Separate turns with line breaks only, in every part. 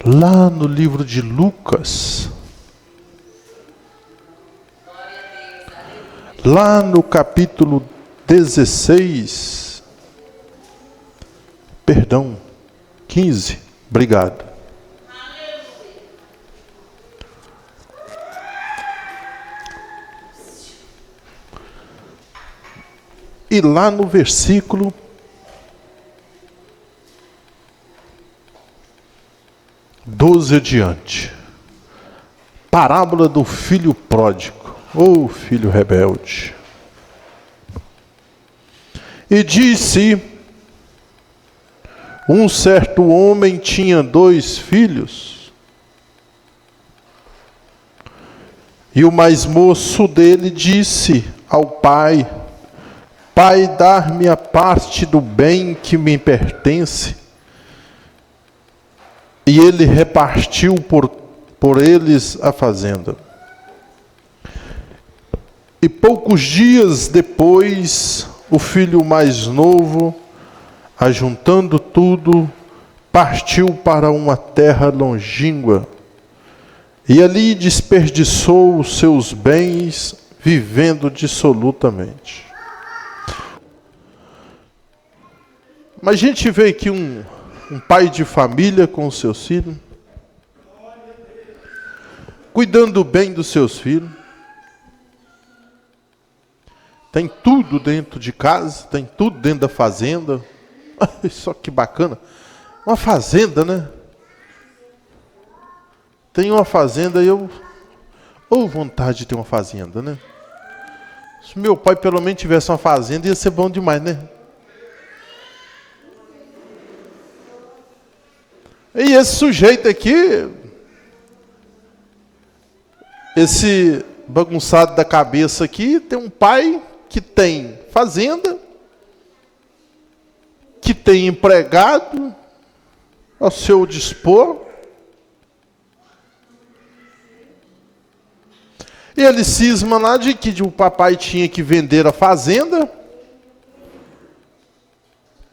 lá no livro de Lucas, lá no capítulo 16, perdão, 15, obrigado. E lá no versículo 12 adiante, parábola do filho pródigo, ou filho rebelde. E disse: um certo homem tinha 2 filhos, e o mais moço dele disse ao pai: Pai, dar-me a parte do bem que me pertence. E ele repartiu por eles a fazenda. E poucos dias depois, o filho mais novo, ajuntando tudo, partiu para uma terra longínqua, e ali desperdiçou os seus bens, vivendo dissolutamente. Mas a gente vê aqui um pai de família com os seus filhos, cuidando bem dos seus filhos. Tem tudo dentro de casa, tem tudo dentro da fazenda. Só que bacana. Uma fazenda, né? Tem uma fazenda e eu... Ou vontade de ter uma fazenda, né? Se meu pai pelo menos tivesse uma fazenda, ia ser bom demais, né? E esse sujeito aqui, esse bagunçado da cabeça aqui, tem um pai que tem fazenda, que tem empregado ao seu dispor. E ele cisma lá de que o papai tinha que vender a fazenda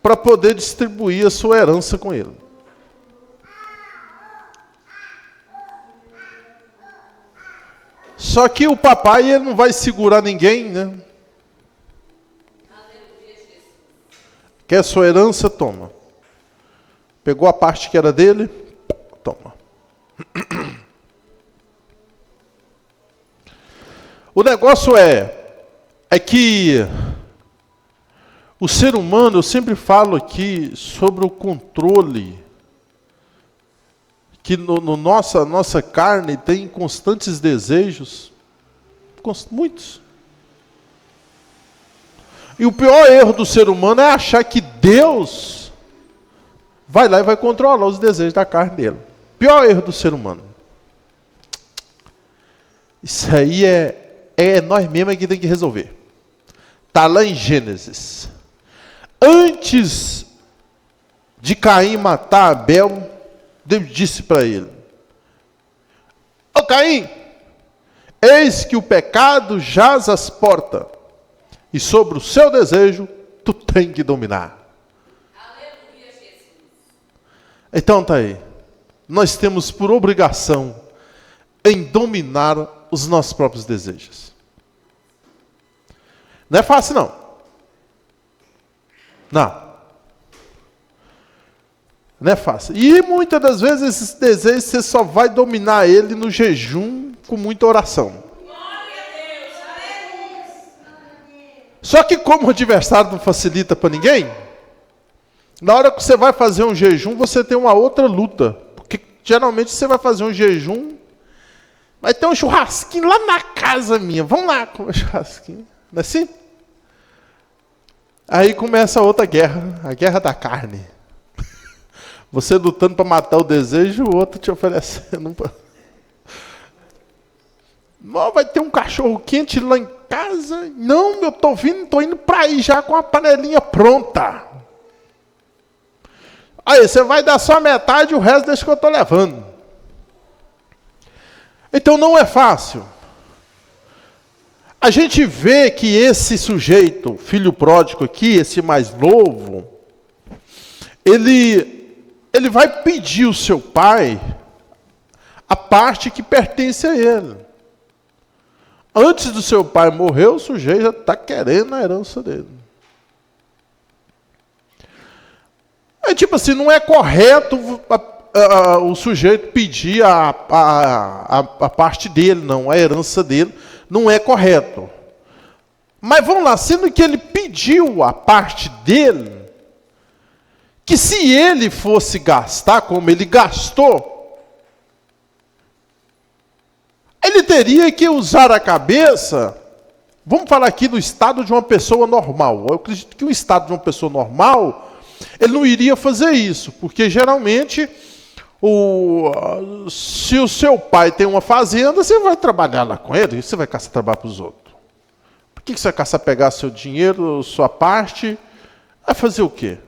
para poder distribuir a sua herança com ele. Só que o papai, ele não vai segurar ninguém, né? Quer sua herança? Toma. Pegou a parte que era dele? Toma. O negócio é que o ser humano, eu sempre falo aqui sobre o controle, que nossa carne tem constantes desejos, muitos. E o pior erro do ser humano é achar que Deus vai lá e vai controlar os desejos da carne dele. Pior erro do ser humano. Isso aí é nós mesmos que tem que resolver. Está lá em Gênesis. Antes de Caim matar Abel, Deus disse para ele: Ô Caim, eis que o pecado jaz às portas, e sobre o seu desejo tu tem que dominar.
Aleluia, Jesus.
Então tá aí. Nós temos por obrigação em dominar os nossos próprios desejos. Não é fácil, não. Não é fácil. E muitas das vezes esses desejos você só vai dominar ele no jejum com muita oração. Só que como o adversário não facilita para ninguém, na hora que você vai fazer um jejum, você tem uma outra luta. Porque geralmente você vai fazer um jejum, vai ter um churrasquinho lá na casa minha. Vamos lá comer churrasquinho. Não é assim? Aí começa a outra guerra, a guerra da carne. Você lutando para matar o desejo, o outro te oferecendo. Não, vai ter um cachorro quente lá em casa. Não, eu estou indo para aí já com a panelinha pronta. Aí, você vai dar só metade e o resto deixa que eu estou levando. Então não é fácil. A gente vê que esse sujeito, filho pródigo aqui, esse mais novo, ele vai pedir o seu pai a parte que pertence a ele. Antes do seu pai morrer, o sujeito já está querendo a herança dele. É tipo assim, não é correto o sujeito pedir a parte dele, não, a herança dele, não é correto. Mas vamos lá, sendo que ele pediu a parte dele, que se ele fosse gastar como ele gastou, ele teria que usar a cabeça. Vamos falar aqui do estado de uma pessoa normal. Eu acredito que o estado de uma pessoa normal, ele não iria fazer isso, porque geralmente, se o seu pai tem uma fazenda, você vai trabalhar lá com ele, você vai caçar trabalho para os outros. Por que você vai caçar pegar seu dinheiro, sua parte? Vai fazer o quê?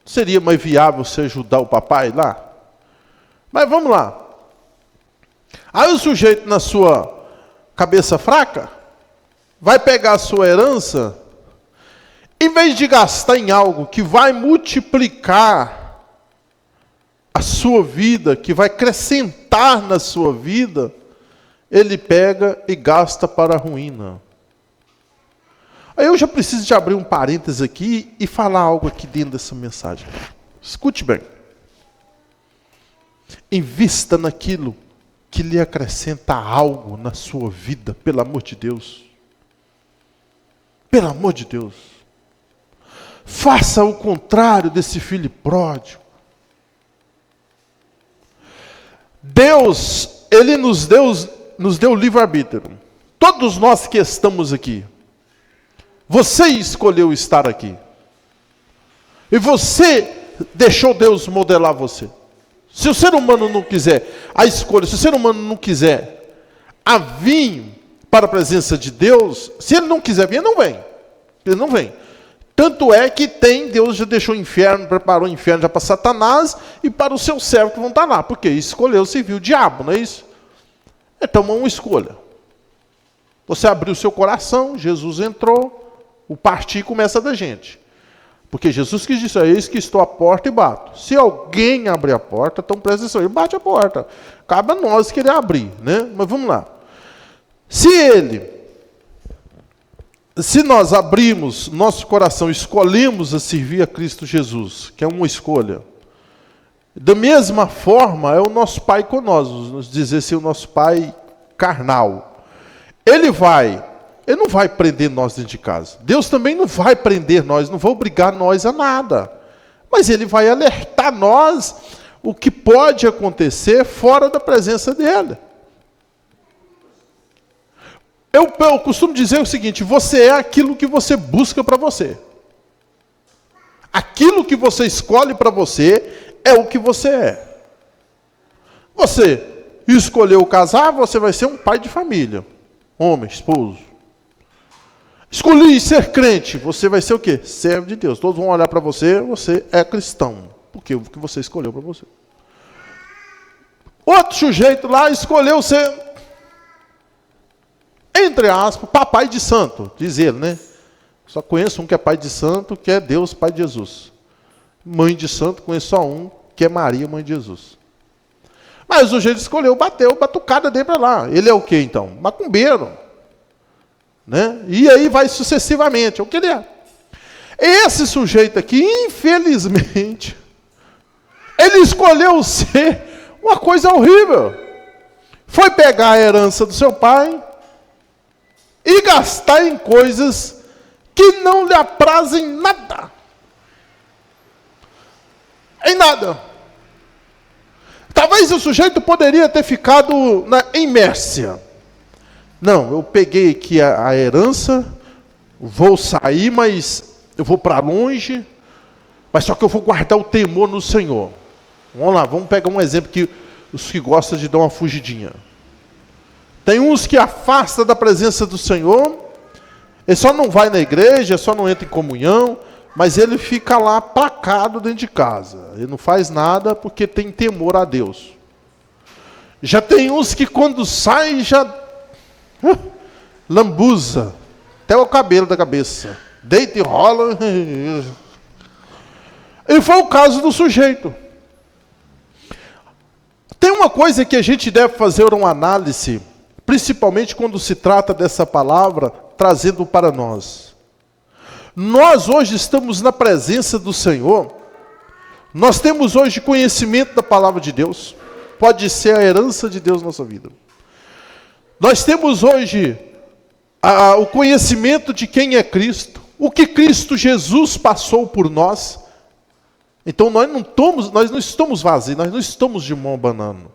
Seria mais viável você ajudar o papai lá? Mas vamos lá. Aí o sujeito, na sua cabeça fraca, vai pegar a sua herança, em vez de gastar em algo que vai multiplicar a sua vida, que vai acrescentar na sua vida, ele pega e gasta para a ruína. Aí eu já preciso de abrir um parênteses aqui e falar algo aqui dentro dessa mensagem. Escute bem. Invista naquilo que lhe acrescenta algo na sua vida, pelo amor de Deus. Pelo amor de Deus. Faça o contrário desse filho pródigo. Deus, Ele nos deu livre-arbítrio. Todos nós que estamos aqui. Você escolheu estar aqui. E você deixou Deus modelar você. Se o ser humano não quiser a escolha, se o ser humano não quiser vir para a presença de Deus, se ele não quiser vir, ele não vem. Ele não vem. Tanto é que Deus já deixou o inferno, preparou o inferno já para Satanás e para o seu servo que vão estar lá. Porque escolheu servir o diabo, não é isso? Então é uma escolha. Você abriu o seu coração, Jesus entrou, o partir começa da gente. Porque Jesus que disse, eis que estou à porta e bato. Se alguém abrir a porta, então presta atenção, ele bate a porta. Cabe a nós querer abrir, né? Mas vamos lá. Se nós abrimos nosso coração, escolhemos a servir a Cristo Jesus, que é uma escolha, da mesma forma é o nosso Pai conosco, nos dizer assim, o nosso Pai carnal. Ele não vai prender nós dentro de casa. Deus também não vai prender nós, não vai obrigar nós a nada. Mas Ele vai alertar nós o que pode acontecer fora da presença dEle. Eu costumo dizer o seguinte, você é aquilo que você busca para você. Aquilo que você escolhe para você é o que você é. Você escolheu casar, você vai ser um pai de família. Homem, esposo. Escolhi ser crente, você vai ser o quê? Servo de Deus. Todos vão olhar para você, você é cristão. Porque o que você escolheu para você. Outro sujeito lá escolheu ser, entre aspas, papai de santo, diz ele, né? Só conheço um que é pai de santo, que é Deus, pai de Jesus. Mãe de santo, conheço só um, que é Maria, mãe de Jesus. Mas o sujeito escolheu, bateu, batucada dele para lá. Ele é o quê então? Macumbeiro. Né? E aí vai sucessivamente, é o que ele é. Esse sujeito aqui, infelizmente, ele escolheu ser uma coisa horrível. Foi pegar a herança do seu pai e gastar em coisas que não lhe aprazem nada. Em nada. Talvez o sujeito poderia ter ficado na inércia. Não, eu peguei aqui a herança, vou sair, mas eu vou para longe, mas só que eu vou guardar o temor no Senhor. Vamos lá, vamos pegar um exemplo que os que gostam de dar uma fugidinha. Tem uns que afastam da presença do Senhor, ele só não vai na igreja, só não entra em comunhão, mas ele fica lá placado dentro de casa. Ele não faz nada porque tem temor a Deus. Já tem uns que quando sai já lambuza até o cabelo da cabeça, deita e rola. E foi o caso do sujeito. Tem uma coisa que a gente deve fazer uma análise, principalmente quando se trata dessa palavra, trazendo para nós. Nós hoje estamos na presença do Senhor, nós temos hoje conhecimento da palavra de Deus, pode ser a herança de Deus na nossa vida. Nós temos hoje o conhecimento de quem é Cristo, o que Cristo Jesus passou por nós. Então nós não estamos vazios, nós não estamos de mão abanando.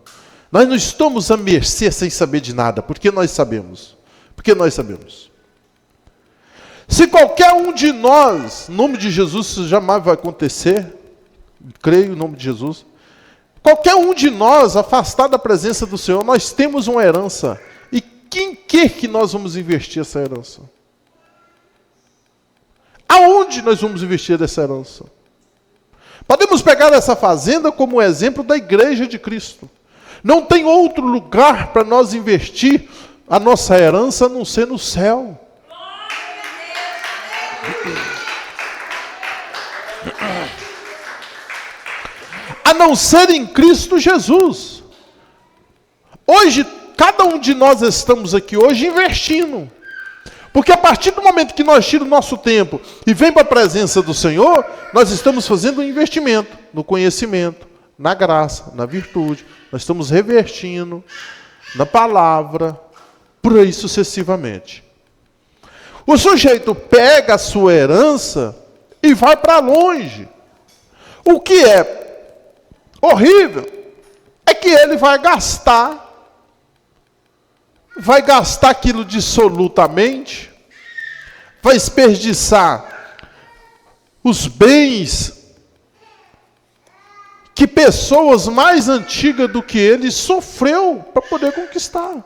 Nós não estamos à mercê sem saber de nada, porque nós sabemos. Porque nós sabemos. Se qualquer um de nós, em nome de Jesus, isso jamais vai acontecer, creio em nome de Jesus, qualquer um de nós afastar da presença do Senhor, nós temos uma herança. E quem quer que nós vamos investir essa herança? Aonde nós vamos investir essa herança? Podemos pegar essa fazenda como exemplo da igreja de Cristo. Não tem outro lugar para nós investir a nossa herança a não ser no céu. A não ser em Cristo Jesus. Hoje, cada um de nós estamos aqui hoje investindo. Porque a partir do momento que nós tiramos o nosso tempo e vem para a presença do Senhor, nós estamos fazendo um investimento no conhecimento, na graça, na virtude. Nós estamos revertindo na palavra, por aí sucessivamente. O sujeito pega a sua herança e vai para longe. O que é horrível é que ele vai gastar aquilo dissolutamente, vai desperdiçar os bens que pessoas mais antigas do que ele sofreu para poder conquistar.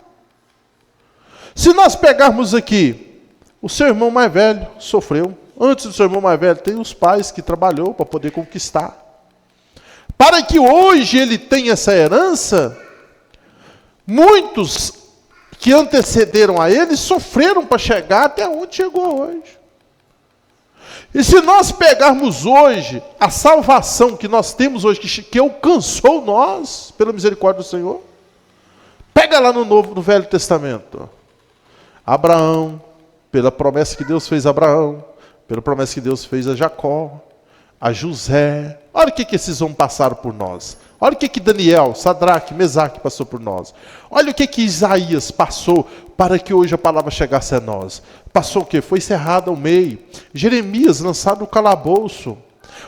Se nós pegarmos aqui, o seu irmão mais velho sofreu. Antes do seu irmão mais velho, tem os pais que trabalhou para poder conquistar. Para que hoje ele tenha essa herança, muitos que antecederam a ele sofreram para chegar até onde chegou hoje. E se nós pegarmos hoje a salvação que nós temos hoje, que alcançou nós, pela misericórdia do Senhor, pega lá no Velho Testamento. Abraão, pela promessa que Deus fez a Abraão, pela promessa que Deus fez a Jacó, a José. Olha o que esses homens passaram por nós. Olha o que Daniel, Sadraque, Mesaque passou por nós. Olha o que Isaías passou para que hoje a palavra chegasse a nós. Passou o quê? Foi cerrado ao meio. Jeremias lançado no calabouço.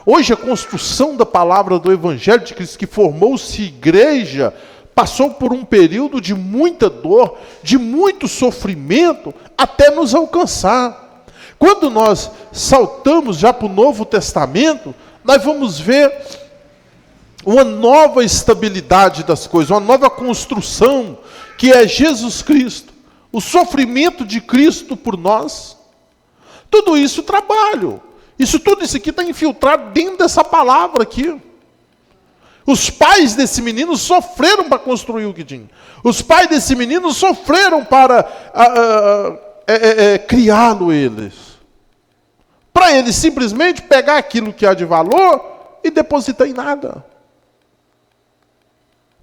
Hoje a construção da palavra do Evangelho de Cristo, que formou-se igreja, passou por um período de muita dor, de muito sofrimento, até nos alcançar. Quando nós saltamos já para o Novo Testamento, nós vamos ver uma nova estabilidade das coisas, uma nova construção, que é Jesus Cristo, o sofrimento de Cristo por nós. Tudo isso trabalho. Tudo isso aqui está infiltrado dentro dessa palavra aqui. Os pais desse menino sofreram para construir o que tinha. Os pais desse menino sofreram para criá-lo eles. Para eles simplesmente pegar aquilo que há de valor e depositar em nada.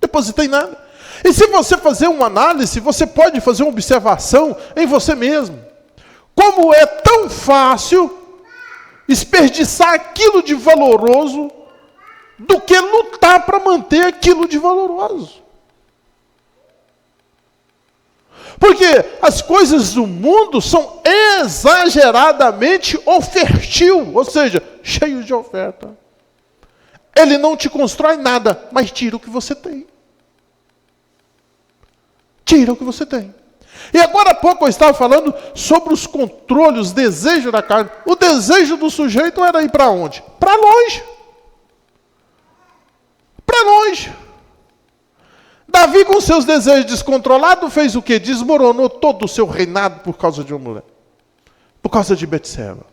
Depositar em nada. E se você fazer uma análise, você pode fazer uma observação em você mesmo. Como é tão fácil desperdiçar aquilo de valoroso do que lutar para manter aquilo de valoroso. Porque as coisas do mundo são exageradamente ofertil, ou seja, cheios de oferta. Ele não te constrói nada, mas tira o que você tem. Tira o que você tem. E agora há pouco eu estava falando sobre os controles, os desejos da carne. O desejo do sujeito era ir para onde? Para longe. Para longe. Davi, com seus desejos descontrolados, fez o quê? Desmoronou todo o seu reinado por causa de uma mulher. Por causa de Betseba.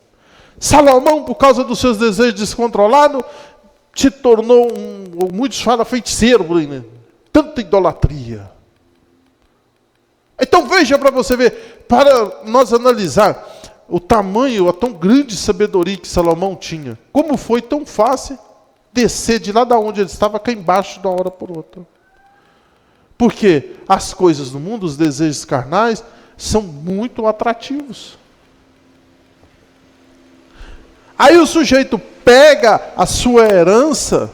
Salomão, por causa dos seus desejos descontrolados, se tornou muitos falam, feiticeiro, né? Tanta idolatria. Então veja para você ver, para nós analisar o tamanho, a tão grande sabedoria que Salomão tinha. Como foi tão fácil descer de lá da onde ele estava, cá embaixo, de uma hora por outra. Porque as coisas do mundo, os desejos carnais, são muito atrativos. Aí o sujeito pega a sua herança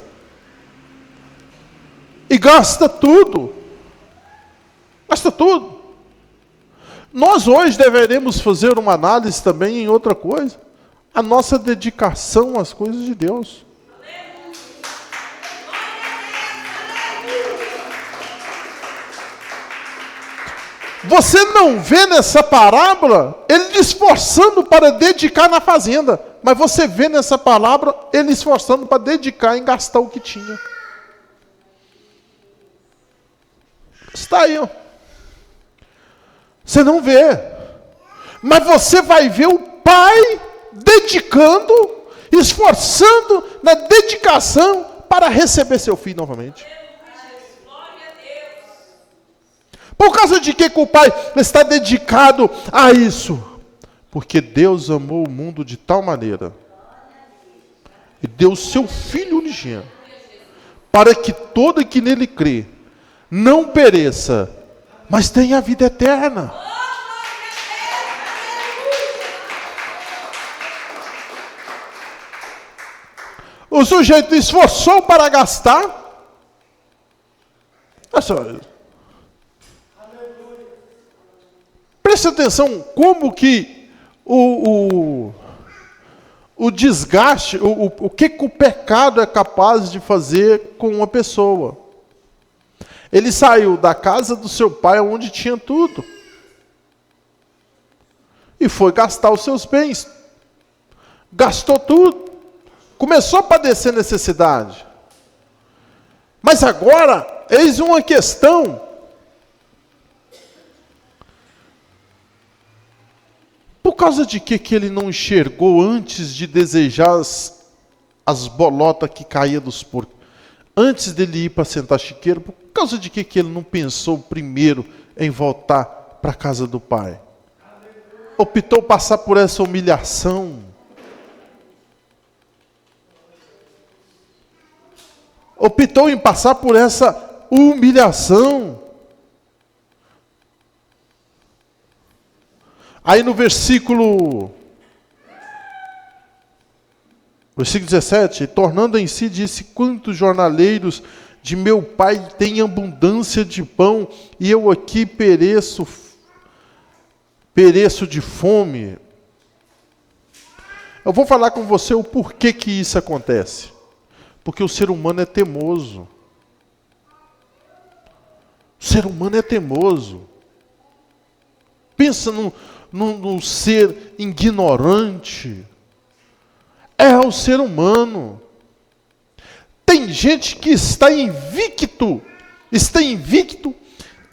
e gasta tudo. Gasta tudo. Nós hoje deveremos fazer uma análise também em outra coisa. A nossa dedicação às coisas de Deus. Você não vê nessa parábola ele esforçando para dedicar na fazenda. Mas você vê nessa palavra ele esforçando para dedicar em gastar o que tinha. Está aí, ó. Você não vê. Mas você vai ver o pai dedicando, esforçando na dedicação para receber seu filho novamente. Por causa de que o pai está dedicado a isso? Porque Deus amou o mundo de tal maneira e deu o seu Filho unigênito, para que todo que nele crê não pereça, mas tenha a vida eterna. O sujeito esforçou para gastar. Olha só. Preste atenção como que o desgaste, o que o pecado é capaz de fazer com uma pessoa. Ele saiu da casa do seu pai, onde tinha tudo, e foi gastar os seus bens. Gastou tudo. Começou a padecer necessidade. Mas agora, eis uma questão. Por causa de que ele não enxergou antes de desejar as bolotas que caíam dos porcos? Antes dele ir para sentar chiqueiro, por causa de que ele não pensou primeiro em voltar para a casa do pai? Optou passar por essa humilhação. Optou em passar por essa humilhação. Aí no versículo 17, tornando em si, disse: quantos jornaleiros de meu pai têm abundância de pão, e eu aqui pereço de fome. Eu vou falar com você o porquê que isso acontece. Porque o ser humano é teimoso. O ser humano é teimoso. Pensa num ser ignorante. É o ser humano. Tem gente que está invicto.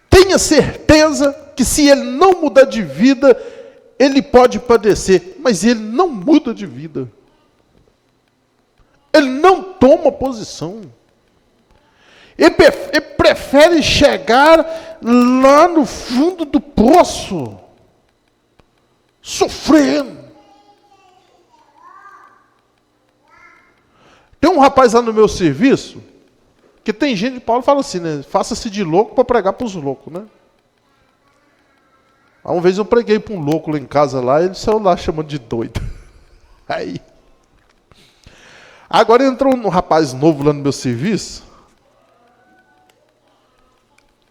Tenha certeza que se ele não mudar de vida, ele pode padecer. Mas ele não muda de vida. Ele não toma posição. Ele prefere chegar lá no fundo do poço, sofrendo. Tem um rapaz lá no meu serviço, que tem gente, Paulo fala assim, né? Faça-se de louco para pregar para os loucos, né? Uma vez eu preguei para um louco lá em casa, lá, ele saiu lá chamando de doido. Aí. Agora entrou um rapaz novo lá no meu serviço.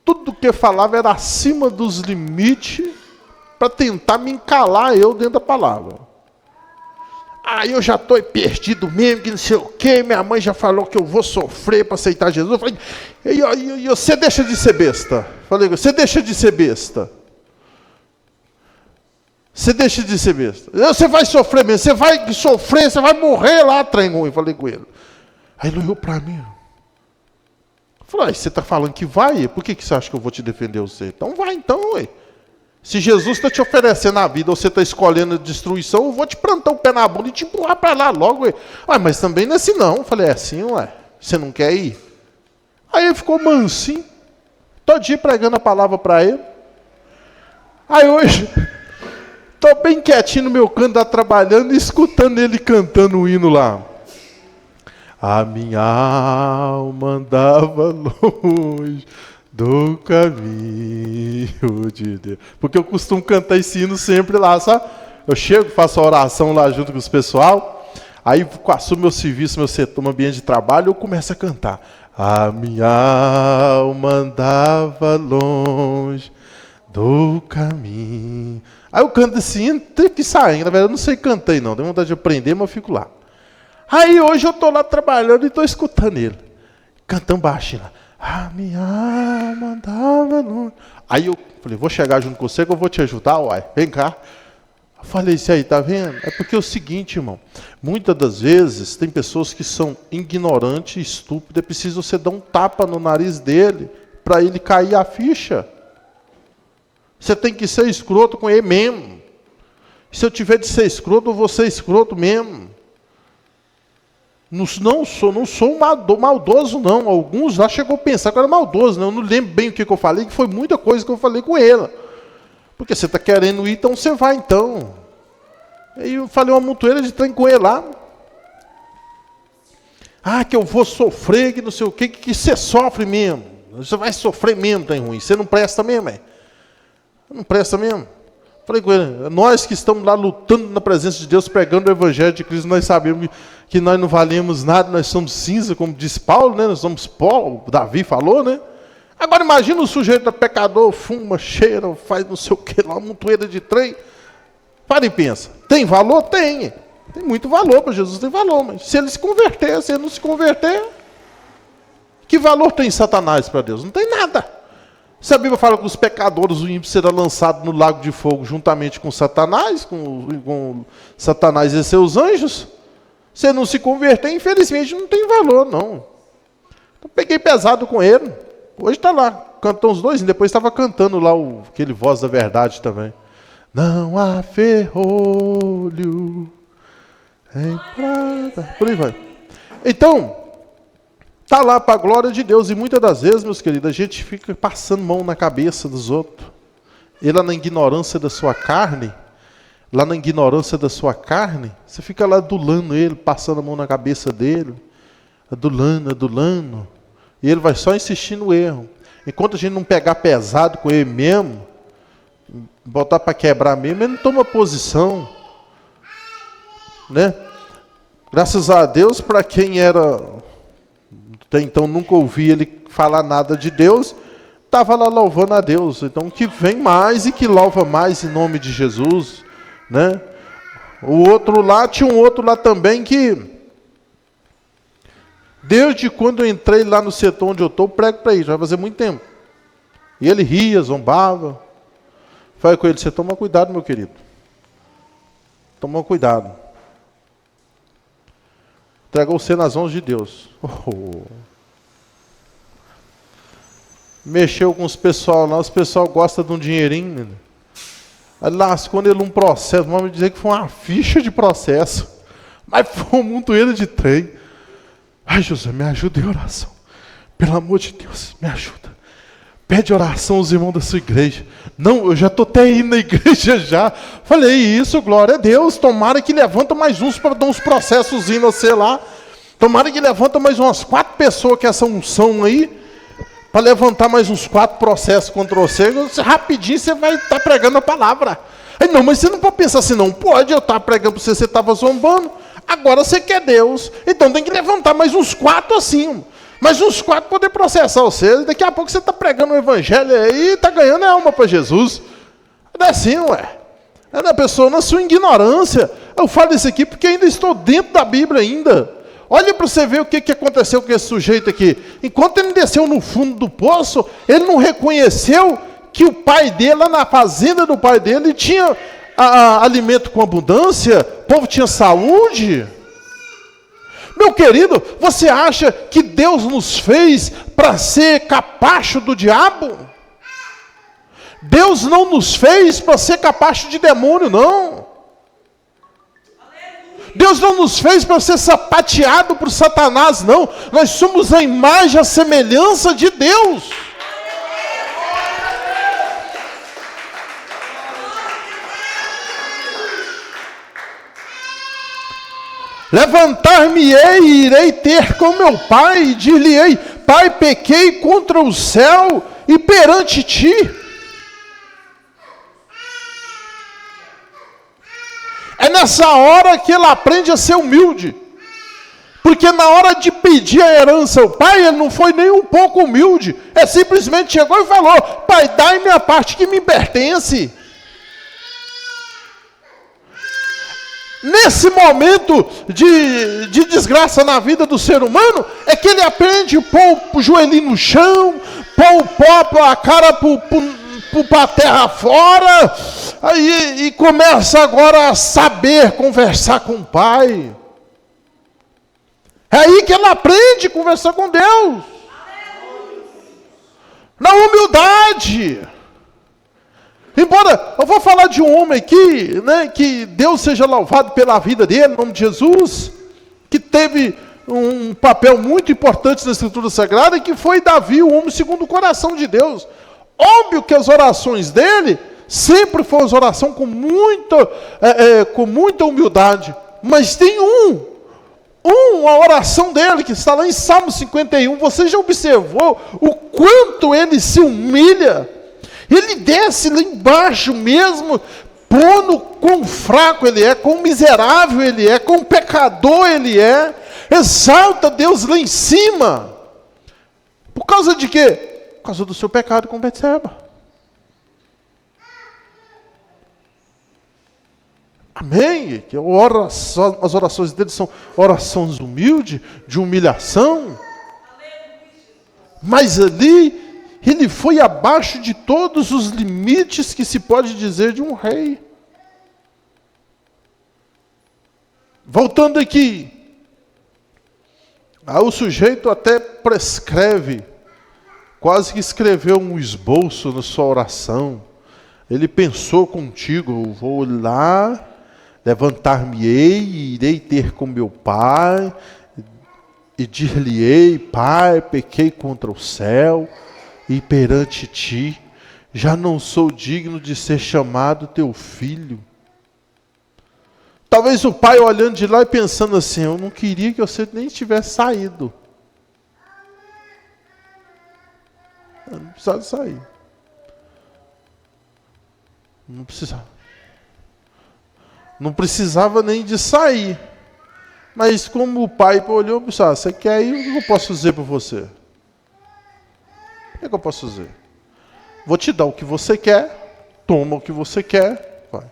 Tudo que falava era acima dos limites para tentar me encalar eu dentro da palavra. Aí eu já estou perdido mesmo, que não sei o quê. Minha mãe já falou que eu vou sofrer para aceitar Jesus. Eu falei, e você deixa de ser besta. Falei, você deixa de ser besta. Você deixa de ser besta. Você vai sofrer mesmo. Você vai sofrer, você vai morrer lá, trem ruim. Falei com ele. Aí ele olhou para mim. Falei, você está falando que vai? Por que você acha que eu vou te defender você? Então vai então, ué. Se Jesus está te oferecendo a vida, ou você está escolhendo a destruição, eu vou te plantar o pé na bunda e te empurrar para lá logo, ué. Ah, mas também não é assim não. Falei, é assim, ué. Você não quer ir? Aí ele ficou mansinho. Todo dia pregando a palavra para ele. Aí hoje... estou bem quietinho no meu canto, tá trabalhando e escutando ele cantando o hino lá. A minha alma andava longe do caminho de Deus. Porque eu costumo cantar esse hino sempre lá, sabe? Eu chego, faço a oração lá junto com os pessoal, aí assumo meu serviço, meu setor, meu ambiente de trabalho, eu começo a cantar. A minha alma andava longe do caminho. Aí eu canto esse hino, tem que sair. Na verdade, eu não sei cantar não, tenho vontade de aprender, mas eu fico lá. Aí hoje eu estou lá trabalhando e estou escutando ele, cantando baixinho lá. A minha alma andava longe. Aí eu falei, vou chegar junto com você que eu vou te ajudar, uai, vem cá. Eu falei, isso aí, tá vendo? É porque é o seguinte, irmão, muitas das vezes tem pessoas que são ignorantes, estúpidas, é preciso você dar um tapa no nariz dele, para ele cair a ficha. Você tem que ser escroto com ele mesmo. Se eu tiver de ser escroto, eu vou ser escroto mesmo. Não sou maldoso, não. Alguns lá chegou a pensar que eu era maldoso, não. Eu não lembro bem o que eu falei, que foi muita coisa que eu falei com ele. Porque você está querendo ir, então você vai, então. Aí eu falei uma montoeira de trem com ele lá. Ah, que eu vou sofrer, que não sei o quê, que você sofre mesmo. Você vai sofrer mesmo, tem ruim. Você não presta mesmo, é? Não presta mesmo. Falei com ele, nós que estamos lá lutando na presença de Deus, pregando o Evangelho de Cristo, nós sabemos que nós não valemos nada, nós somos cinza, como disse Paulo, né? Nós somos pó, Davi falou, né? Agora imagina o sujeito pecador, fuma, cheira, faz não sei o que lá, uma montoeira de trem. Para e pensa, tem valor? Tem. Tem muito valor para Jesus, tem valor, mas se ele se converter, se ele não se converter, que valor tem Satanás para Deus? Não tem nada. Se a Bíblia fala que os pecadores, o ímpio será lançado no lago de fogo juntamente com Satanás, com Satanás e seus anjos, se não se converter, infelizmente não tem valor, não. Então peguei pesado com ele. Hoje está lá, cantou os dois, e depois estava cantando lá aquele Voz da Verdade também. Não há ferrolho em prata. Por aí vai. Então, está lá para a glória de Deus. E muitas das vezes, meus queridos, a gente fica passando mão na cabeça dos outros. E lá na ignorância da sua carne, você fica lá adulando ele, passando a mão na cabeça dele, adulando. E ele vai só insistir no erro. Enquanto a gente não pegar pesado com ele mesmo, botar para quebrar mesmo, ele não toma posição. Né? Graças a Deus, para quem era... Até então nunca ouvi ele falar nada de Deus, estava lá louvando a Deus. Então que vem mais e que louva mais em nome de Jesus, né? O outro lá, tinha um outro lá também que, desde quando eu entrei lá no setor onde eu estou, prego para ele, já vai fazer muito tempo. E ele ria, zombava. Falei com ele, você toma cuidado, meu querido. Toma cuidado. Entregou você nas mãos de Deus. Mexeu com os pessoal lá, os pessoal gostam de um dinheirinho. Aí lascou nele um processo, vamos dizer que foi uma ficha de processo. Mas foi um montoeiro de trem. Ai, José, me ajuda em oração. Pelo amor de Deus, me ajuda. Pede oração aos irmãos da sua igreja. Não, eu já estou até indo na igreja já. Falei, isso, glória a Deus. Tomara que levanta mais uns para dar uns processos em você lá. Tomara que levanta mais umas 4 pessoas que essa unção aí, para levantar mais uns 4 processos contra você. Rapidinho você vai estar pregando a palavra. Aí, não, mas você não pode pensar assim, não pode, eu estar pregando para você estava zombando. Agora você quer Deus. Então tem que levantar mais uns 4 assim. Mas uns 4 poder processar você. Daqui a pouco você está pregando o evangelho aí e está ganhando alma para Jesus. Não é assim, ué. É da pessoa na sua ignorância. Eu falo isso aqui porque ainda estou dentro da Bíblia ainda. Olha para você ver o que aconteceu com esse sujeito aqui. Enquanto ele desceu no fundo do poço, ele não reconheceu que o pai dele, lá na fazenda do pai dele, tinha alimento com abundância, o povo tinha saúde. Meu querido, você acha que Deus nos fez para ser capacho do diabo? Deus não nos fez para ser capacho de demônio, não. Deus não nos fez para ser sapateado por Satanás, não. Nós somos a imagem, a semelhança de Deus. Levantar-me-ei e irei ter com meu pai, e dir-lhe-ei, pai, pequei contra o céu e perante ti. É nessa hora que ele aprende a ser humilde. Porque na hora de pedir a herança ao pai, ele não foi nem um pouco humilde. Ele simplesmente chegou e falou: pai, dai-me a parte que me pertence. Nesse momento de desgraça na vida do ser humano, é que ele aprende a pôr o joelhinho no chão, pôr o pó, a cara para a terra fora, e começa agora a saber conversar com o pai. É aí que ela aprende a conversar com Deus. Na humildade. Embora eu vou falar de um homem aqui, né, que Deus seja louvado pela vida dele, em nome de Jesus, que teve um papel muito importante na Escritura Sagrada, que foi Davi, o homem segundo o coração de Deus. Óbvio que as orações dele sempre foram as orações com muita humildade, mas tem a oração dele, que está lá em Salmo 51, você já observou o quanto ele se humilha? Ele desce lá embaixo mesmo, pondo quão fraco ele é, quão miserável ele é, quão pecador ele é, exalta Deus lá em cima. Por causa de quê? Por causa do seu pecado com Betseba. Amém? As orações dele são orações humildes, de humilhação. Mas ali, ele foi abaixo de todos os limites que se pode dizer de um rei. Voltando aqui. O sujeito até prescreve, quase que escreveu um esboço na sua oração. Ele pensou contigo: eu vou lá, levantar-me-ei e irei ter com meu pai, e dir-lhe-ei: pai, pequei contra o céu e perante ti, já não sou digno de ser chamado teu filho. Talvez o pai olhando de lá e pensando assim: eu não queria que você nem tivesse saído. Eu não precisava sair. Não precisava nem de sair. Mas como o pai olhou e pensou: você quer ir? O que eu posso fazer por você? O que eu posso fazer? Vou te dar o que você quer, toma o que você quer, vai.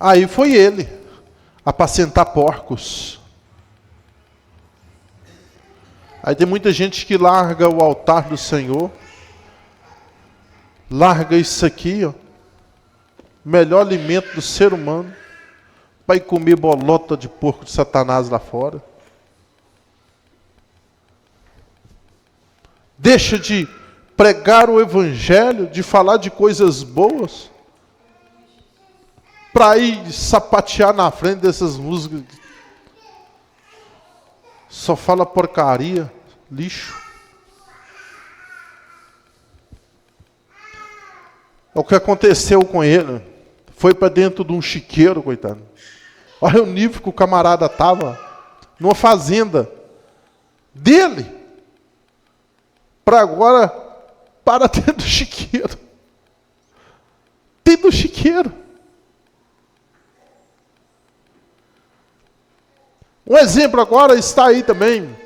Aí foi ele, apacentar porcos. Aí tem muita gente que larga o altar do Senhor, larga isso aqui, ó, melhor alimento do ser humano, para ir comer bolota de porco de Satanás lá fora. Deixa de pregar o evangelho, de falar de coisas boas, para ir sapatear na frente dessas músicas. Só fala porcaria, lixo. O que aconteceu com ele? Foi para dentro de um chiqueiro, coitado. Olha o nível que o camarada estava, numa fazenda dele, para agora, para dentro do chiqueiro. Dentro do chiqueiro. Um exemplo agora está aí também.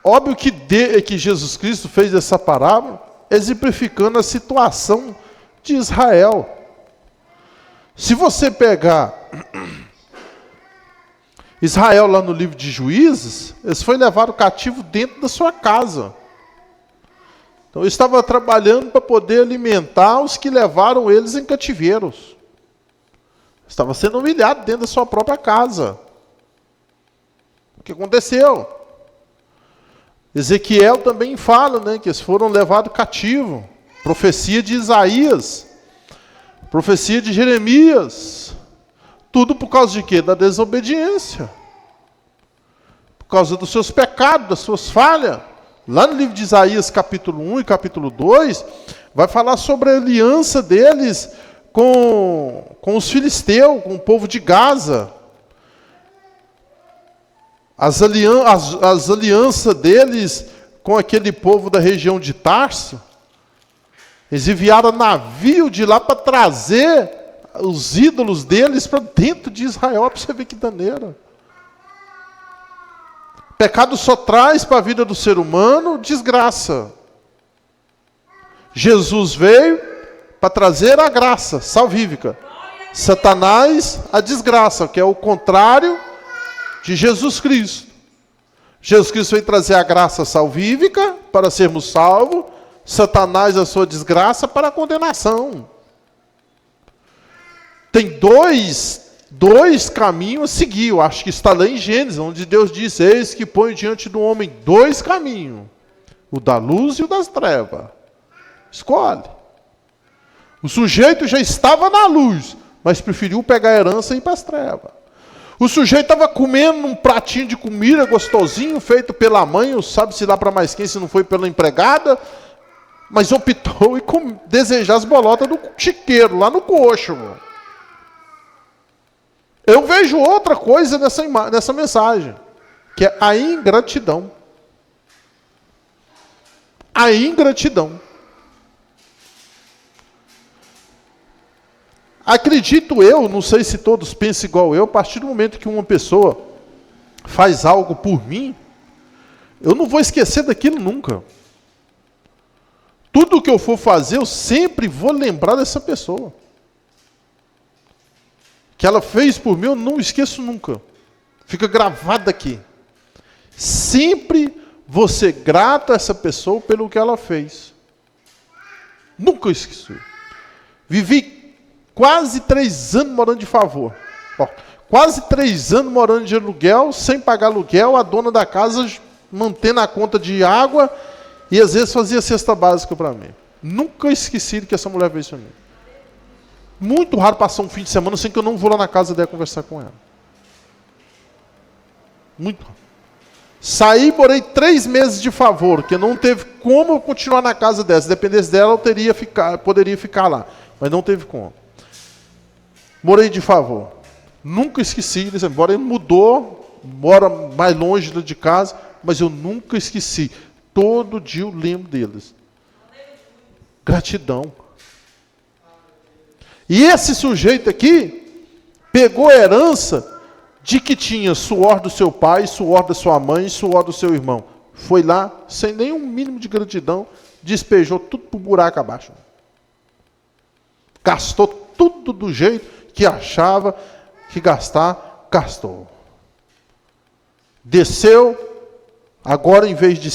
Óbvio que Jesus Cristo fez essa parábola exemplificando a situação de Israel. Se você pegar Israel lá no livro de Juízes, eles foram levados cativo dentro da sua casa. Então eles estavam trabalhando para poder alimentar os que levaram eles em cativeiros. Estava sendo humilhado dentro da sua própria casa. O que aconteceu? Ezequiel também fala, né, que eles foram levados cativo. Profecia de Isaías, profecia de Jeremias. Tudo por causa de quê? Da desobediência. Por causa dos seus pecados, das suas falhas. Lá no livro de Isaías, capítulo 1 e capítulo 2, vai falar sobre a aliança deles com os filisteus, com o povo de Gaza. as alianças deles com aquele povo da região de Tarso, eles enviaram navio de lá para trazer os ídolos deles para dentro de Israel, para você ver que daneira. Pecado só traz para a vida do ser humano desgraça. Jesus veio para trazer a graça salvífica. Satanás, a desgraça, que é o contrário de Jesus Cristo. Jesus Cristo veio trazer a graça salvífica para sermos salvos. Satanás, a sua desgraça, para a condenação. Tem dois caminhos a seguir. Eu acho que está lá em Gênesis, onde Deus diz: eis que põe diante do homem dois caminhos, o da luz e o das trevas. Escolhe. O sujeito já estava na luz, mas preferiu pegar a herança e ir para as trevas. O sujeito estava comendo um pratinho de comida gostosinho, feito pela mãe, ou sabe-se lá para mais quem, se não foi pela empregada, mas optou em desejar as bolotas do chiqueiro, lá no coxo. Mano. Eu vejo outra coisa nessa mensagem, que é a ingratidão. A ingratidão. Acredito eu, não sei se todos pensam igual eu, a partir do momento que uma pessoa faz algo por mim, eu não vou esquecer daquilo nunca. Tudo que eu for fazer, eu sempre vou lembrar dessa pessoa. Que ela fez por mim, eu não esqueço nunca. Fica gravado aqui. Sempre vou ser grato a essa pessoa pelo que ela fez. Nunca esqueci. Vivi quase 3 anos morando de favor. Ó, quase 3 anos morando de aluguel, sem pagar aluguel, a dona da casa mantendo a conta de água e às vezes fazia cesta básica para mim. Nunca esqueci do que essa mulher fez para mim. Muito raro passar um fim de semana sem que eu não vou lá na casa dela conversar com ela. Muito raro. Saí, morei 3 meses de favor, que não teve como eu continuar na casa dela. Se dependesse dela, eu poderia ficar lá. Mas não teve como. Morei de favor. Nunca esqueci, embora ele mudou, mora mais longe de casa, mas eu nunca esqueci. Todo dia eu lembro deles. Gratidão. E esse sujeito aqui pegou a herança de que tinha suor do seu pai, suor da sua mãe, suor do seu irmão. Foi lá, sem nenhum mínimo de gratidão, despejou tudo para o buraco abaixo. Gastou tudo do jeito que achava que gastar, gastou. Desceu, agora em vez de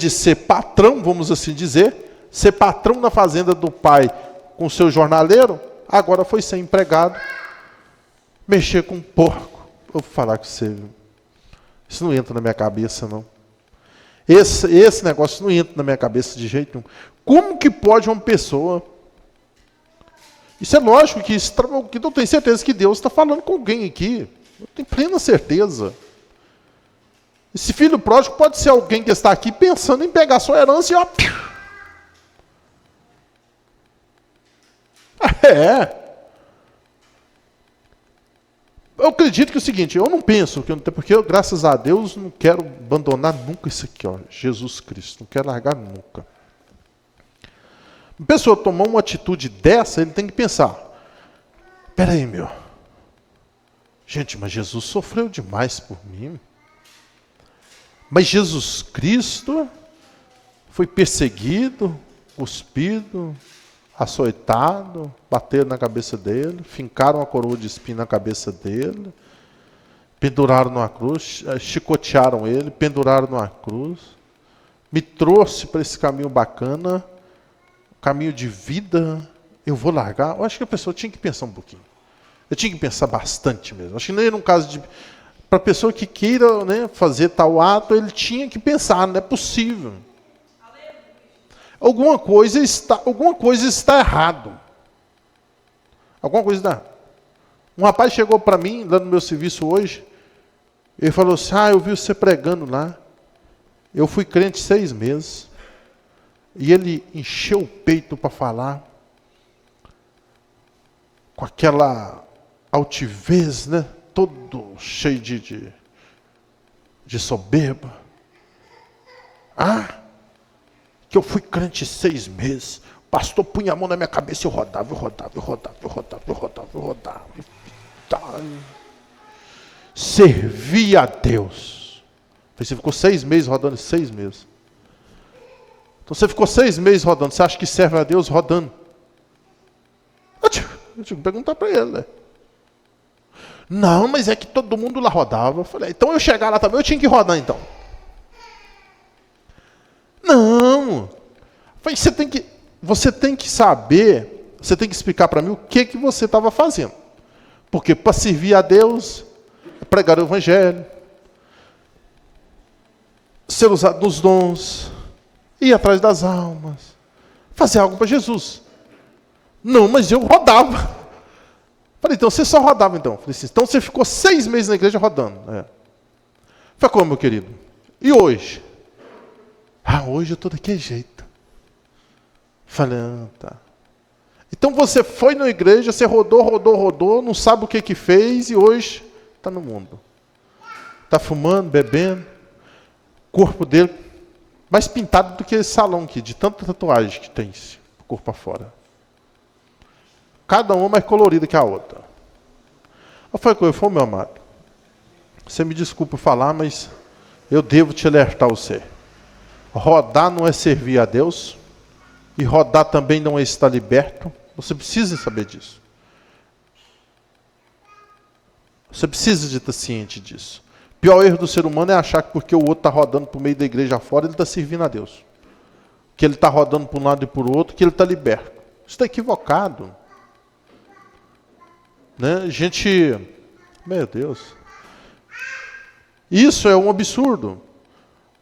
ser patrão, vamos assim dizer, ser patrão na fazenda do pai com o seu jornaleiro, agora foi ser empregado, mexer com porco. Eu vou falar com você, viu? Isso não entra na minha cabeça, não. Esse negócio não entra na minha cabeça de jeito nenhum. Como que pode uma pessoa... Isso é lógico que eu tenho certeza que Deus está falando com alguém aqui. Eu tenho plena certeza. Esse filho pródigo pode ser alguém que está aqui pensando em pegar sua herança e ó... Eu acredito que é o seguinte, eu não penso, porque eu, graças a Deus, não quero abandonar nunca isso aqui, ó, Jesus Cristo, não quero largar nunca. Uma pessoa tomar uma atitude dessa, ele tem que pensar, peraí, meu, gente, mas Jesus sofreu demais por mim. Mas Jesus Cristo foi perseguido, cuspido, açoitado, bateram na cabeça dele, fincaram a coroa de espinho na cabeça dele, penduraram numa cruz, chicotearam ele, penduraram numa cruz, me trouxe para esse caminho bacana, caminho de vida, eu vou largar. Eu acho que a pessoa tinha que pensar um pouquinho. Eu tinha que pensar bastante mesmo. Acho que nem era um caso de... Para a pessoa que queira, né, fazer tal ato, ele tinha que pensar, não é possível. Alguma coisa está errado. Alguma coisa está errado. Um rapaz chegou para mim, lá no meu serviço hoje, ele falou assim, eu vi você pregando lá. Eu fui crente 6 meses. E ele encheu o peito para falar, com aquela altivez, né? Todo cheio de de soberba. Que eu fui crente 6 meses. O pastor punha a mão na minha cabeça e eu rodava. Servia a Deus. Você ficou 6 meses rodando, 6 meses. Então você ficou 6 meses rodando. Você acha que serve a Deus rodando? Eu tinha que perguntar para ele, né? Não, mas é que todo mundo lá rodava. Eu falei, então eu chegar lá também, eu tinha que rodar então. Não. Falei, você tem que saber, você tem que explicar para mim o que você estava fazendo. Porque para servir a Deus, pregar o Evangelho, ser usado nos dons, ir atrás das almas, fazer algo para Jesus. Não, mas eu rodava. Falei, então você só rodava então. Falei assim, então você ficou 6 meses na igreja rodando. Falei, como, meu querido? E hoje? Hoje eu estou daquele jeito. Falei, tá. Então você foi na igreja, você rodou, não sabe o que fez e hoje está no mundo. Está fumando, bebendo. O corpo dele mais pintado do que esse salão aqui, de tanta tatuagem que tem, corpo afora. Cada uma mais colorida que a outra. Eu falei, meu amado, você me desculpa falar, mas eu devo te alertar você. Rodar não é servir a Deus, e rodar também não é estar liberto. Você precisa saber disso. Você precisa de estar ciente disso. O pior erro do ser humano é achar que porque o outro está rodando por meio da igreja fora, ele está servindo a Deus. Que ele está rodando para um lado e para o outro, que ele está liberto. Isso está equivocado. Né? Meu Deus. Isso é um absurdo.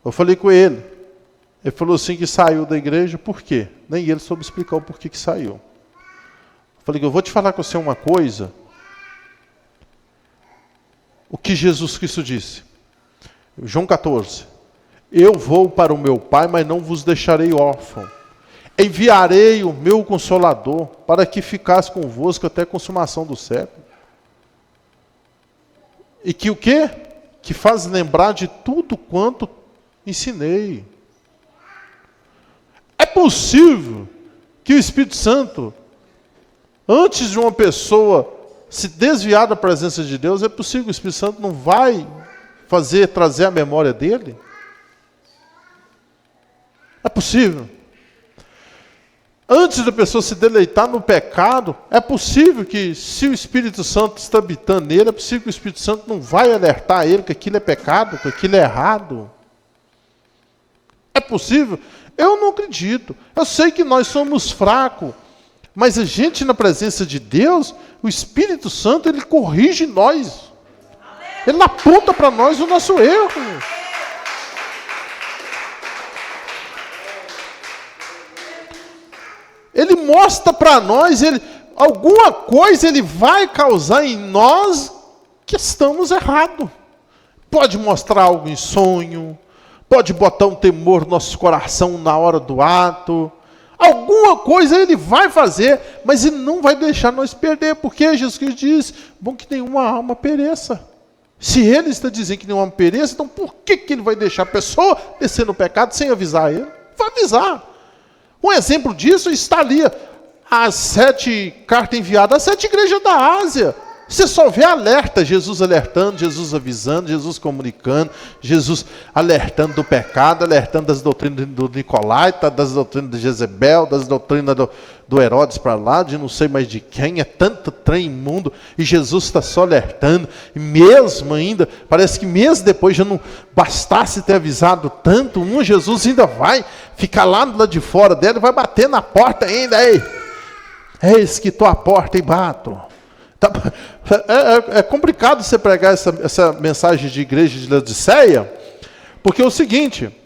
Eu falei com ele. Ele falou assim que saiu da igreja, por quê? Nem ele soube explicar o porquê que saiu. Eu falei que eu vou te falar com você uma coisa. O que Jesus Cristo disse. João 14. Eu vou para o meu Pai, mas não vos deixarei órfão. Enviarei o meu Consolador para que ficasse convosco até a consumação do século. E que o quê? Que faz lembrar de tudo quanto ensinei. É possível que o Espírito Santo, antes de uma pessoa se desviar da presença de Deus, é possível que o Espírito Santo não vai trazer a memória dele? É possível. Antes da pessoa se deleitar no pecado, é possível que, se o Espírito Santo está habitando nele, é possível que o Espírito Santo não vai alertar ele que aquilo é pecado, que aquilo é errado. É possível? Eu não acredito. Eu sei que nós somos fracos, mas a gente, na presença de Deus, o Espírito Santo, ele corrige nós. Ele aponta para nós o nosso erro. Ele mostra para nós, alguma coisa ele vai causar em nós que estamos errados. Pode mostrar algo em sonho, pode botar um temor no nosso coração na hora do ato. Alguma coisa ele vai fazer, mas ele não vai deixar nós perder, porque Jesus Cristo diz, bom que nenhuma alma pereça. Se ele está dizendo que nenhuma alma pereça, então por que ele vai deixar a pessoa descer no pecado sem avisar ele? Vai avisar. Um exemplo disso está ali, as 7 cartas enviadas às 7 igrejas da Ásia. Você só vê alerta, Jesus alertando, Jesus avisando, Jesus comunicando, Jesus alertando do pecado, alertando das doutrinas do Nicolaita, das doutrinas de Jezebel, das doutrinas do Herodes para lá, de não sei mais de quem, é tanto trem imundo, e Jesus está só alertando, e mesmo ainda, parece que mesmo depois já não bastasse ter avisado tanto, Jesus ainda vai ficar lá do lado de fora dela, vai bater na porta ainda, eis que estou à porta e bato. É complicado você pregar essa mensagem de igreja de Laodiceia, porque é o seguinte,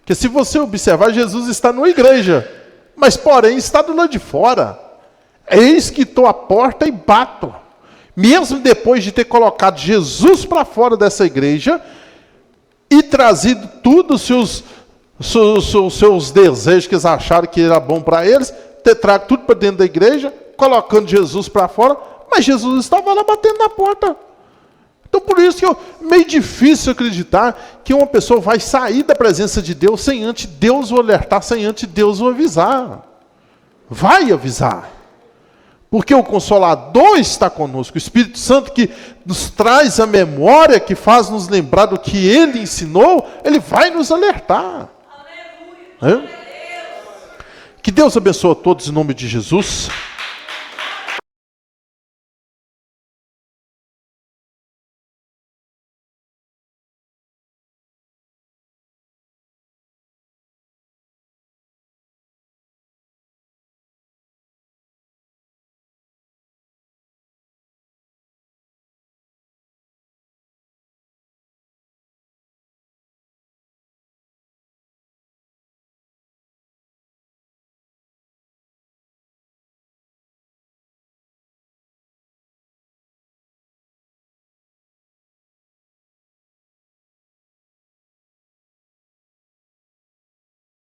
que se você observar, Jesus está numa igreja, mas porém está do lado de fora. Eis que estou à porta e bato. Mesmo depois de ter colocado Jesus para fora dessa igreja e trazido tudo os seus desejos que eles acharam que era bom para eles, ter trago tudo para dentro da igreja, colocando Jesus para fora, mas Jesus estava lá batendo na porta. Então por isso que é meio difícil acreditar que uma pessoa vai sair da presença de Deus sem antes Deus o alertar, sem antes Deus o avisar. Vai avisar. Porque o Consolador está conosco, o Espírito Santo que nos traz a memória, que faz nos lembrar do que Ele ensinou, Ele vai nos alertar.
Aleluia.
Que Deus abençoe a todos em nome de Jesus.